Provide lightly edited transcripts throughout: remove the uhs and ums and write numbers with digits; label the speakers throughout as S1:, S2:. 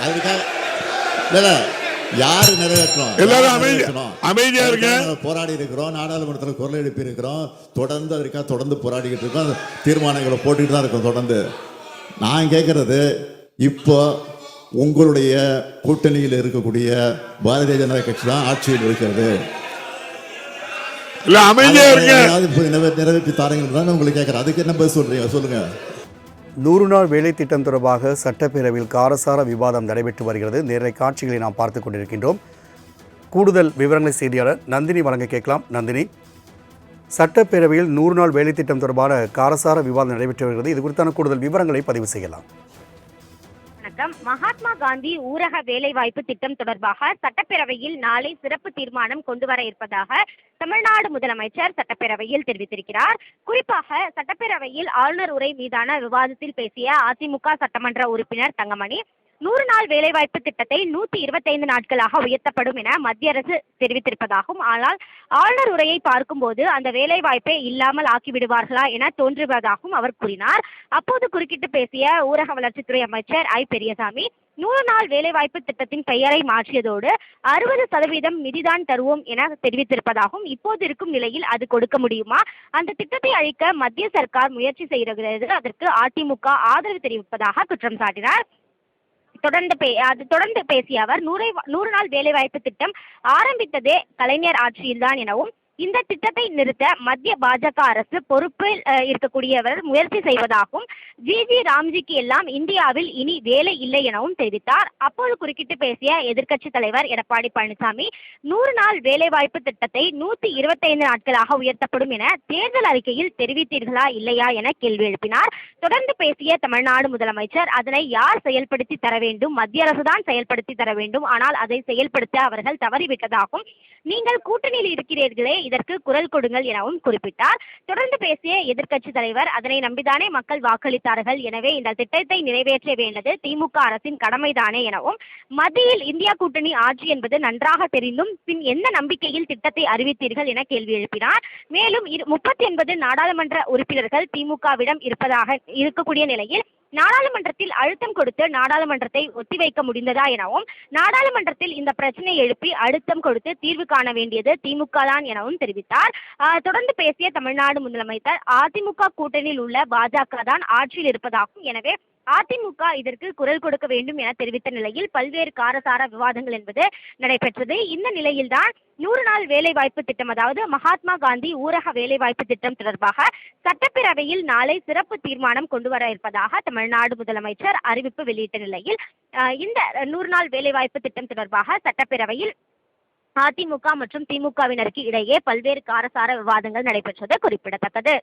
S1: அதுக்காக இல்ல யாரு நிறைவேற்றணும்,
S2: எல்லாரும் அமைதியா இருக்க.
S1: போராடி இருக்கிறோம், நாடாளுமன்றத்தில் குரல் எழுப்பி இருக்கிறோம், தொடர்ந்து அதற்காக தொடர்ந்து போராடிக்கிட்டு இருக்கோம், தீர்மானங்களை போட்டுட்டு தான் இருக்கோம் தொடர்ந்து. நான் கேட்கறது, இப்போ உங்களுடைய கூட்டணியில் இருக்கக்கூடிய பாரதிய ஜனதா கட்சி தான் ஆட்சியில் இருக்கிறது, நிறைவேற்றி தாருங்கள் தான் உங்களுக்கு கேட்கறேன். அதுக்கு என்ன பதில் சொல்றீங்க சொல்லுங்க.
S3: 100 நாள் வேலை திட்டம் தொடர்பாக சட்டப்பேரவையில் காரசார விவாதம் நடைபெற்று வருகிறது. நேரடி காட்சிகளை நாம் பார்த்து கொண்டிருக்கின்றோம். கூடுதல் விவரங்களை செய்தியாளர் நந்தினி வழங்க கேட்கலாம். நந்தினி, சட்டப்பேரவையில் 100 நாள் வேலை திட்டம் தொடர்பான காரசார விவாதம் நடைபெற்று வருகிறது. இது குறித்தான கூடுதல் விவரங்களை பதிவு செய்யலாம்.
S4: மகாத்மா காந்தி ஊரக வேலைவாய்ப்பு திட்டம் தொடர்பாக சட்டப்பேரவையில் நாளை சிறப்பு தீர்மானம் கொண்டு வர இருப்பதாக தமிழ்நாடு முதலமைச்சர் சட்டப்பேரவையில் தெரிவித்திருக்கிறார். குறிப்பாக சட்டப்பேரவையில் ஆளுநர் உரை மீதான விவாதத்தில் பேசிய அதிமுக சட்டமன்ற உறுப்பினர் தங்கமணி, 100 நாள் வேலைவாய்ப்பு திட்டத்தை 125 நாட்களாக உயர்த்தப்படும் என மத்திய அரசு தெரிவித்திருப்பதாகவும், ஆனால் ஆளுநர் உரையை பார்க்கும்போது அந்த வேலைவாய்ப்பை இல்லாமல் ஆக்கிவிடுவார்களா என தோன்றுவதாகவும் அவர் கூறினார். அப்போது குறுக்கிட்டு பேசிய ஊரக வளர்ச்சித்துறை அமைச்சர் ஐ பெரியசாமி, 100 நாள் வேலைவாய்ப்பு திட்டத்தின் பெயரை மாற்றியதோடு 60% நிதிதான் தருவோம் என தெரிவித்திருப்பதாகவும், இப்போது இருக்கும் நிலையில் அது கொடுக்க முடியுமா, அந்த திட்டத்தை அழிக்க மத்திய சர்க்கார் முயற்சி செய்கிறது, அதற்கு அதிமுக ஆதரவு தெரிவிப்பதாக குற்றம் சாட்டினார். தொடர்ந்து பேசிய அவர், 100 நாள் வேலைவாய்ப்பு திட்டம் ஆரம்பித்ததே கலைஞர் ஆட்சியில்தான் எனவும், இந்த திட்டத்தை நிறுத்த மத்திய பாஜக அரசு பொறுப்பில் இருக்கக்கூடியவர் முயற்சி செய்வதாகவும், ஜி ராம்ஜிக்கு எல்லாம் இந்தியாவில் இனி வேலை இல்லை எனவும் தெரிவித்தார். அப்போது குறுக்கிட்டு பேசிய எதிர்க்கட்சி தலைவர் எடப்பாடி பழனிசாமி, 100 நாள் வேலைவாய்ப்பு திட்டத்தை 125 நாட்களாக உயர்த்தப்படும் என தேர்தல் அறிக்கையில் தெரிவித்தீர்களா இல்லையா என கேள்வி எழுப்பினார். தொடர்ந்து பேசிய தமிழ்நாடு முதலமைச்சர், அதனை யார் செயல்படுத்தி தர வேண்டும், மத்திய அரசுதான் செயல்படுத்தி தர வேண்டும், ஆனால் அதை செயல்படுத்த அவர்கள் தவறிவிட்டதாகவும், நீங்கள் கூட்டணியில் இருக்கிறீர்களே, இதற்கு குரல் கொடுங்கள் எனவும் குறிப்பிட்டார். தொடர்ந்து பேசிய எதிர்க்கட்சி தலைவர், அதனை நம்பிதானே மக்கள் வாக்களித்தார்கள், எனவே இந்த திட்டத்தை நிறைவேற்ற வேண்டியது திமுக அரசின் கடமைதானே எனவும், மத்தியில் இந்தியா கூட்டணி ஆட்சி என்பது நன்றாக தெரிந்தும் பின் எந்த நம்பிக்கையில் திட்டத்தை அறிவித்தீர்கள் என கேள்வி எழுப்பினார். மேலும் 39 நாடாளுமன்ற உறுப்பினர்கள் திமுகவிடம் இருக்கக்கூடிய நிலையில் நாடாளுமன்றத்தில் அழுத்தம் கொடுத்து நாடாளுமன்றத்தை ஒத்திவைக்க முடிந்ததா எனவும், நாடாளுமன்றத்தில் இந்த பிரச்சனை எழுப்பி அழுத்தம் கொடுத்து தீர்வு காண வேண்டியது திமுக தான் எனவும் தெரிவித்தார். தொடர்ந்து பேசிய தமிழ்நாடு முதலமைச்சர், அதிமுக கூட்டணியில் உள்ள பாஜக தான் ஆட்சியில் இருப்பதாகவும், எனவே அதிமுக இதற்கு குரல் கொடுக்க வேண்டும் என தெரிவித்த நிலையில் பல்வேறு காரசார விவாதங்கள் என்பது நடைபெற்றது. இந்த நிலையில்தான் 100 நாள் வேலைவாய்ப்பு திட்டம், அதாவது மகாத்மா காந்தி ஊரக வேலைவாய்ப்பு திட்டம் தொடர்பாக சட்டப்பேரவையில் நாளை சிறப்பு தீர்மானம் கொண்டு வர இருப்பதாக தமிழ்நாடு முதலமைச்சர் அறிவிப்பு வெளியிட்ட நிலையில், இந்த 100 நாள் வேலைவாய்ப்பு திட்டம் தொடர்பாக சட்டப்பேரவையில் அதிமுக மற்றும் திமுகவினருக்கு இடையே பல்வேறு காரசார விவாதங்கள் நடைபெற்றது குறிப்பிடத்தக்கது.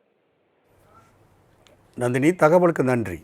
S3: நந்தினி, தகவலுக்கு நன்றி.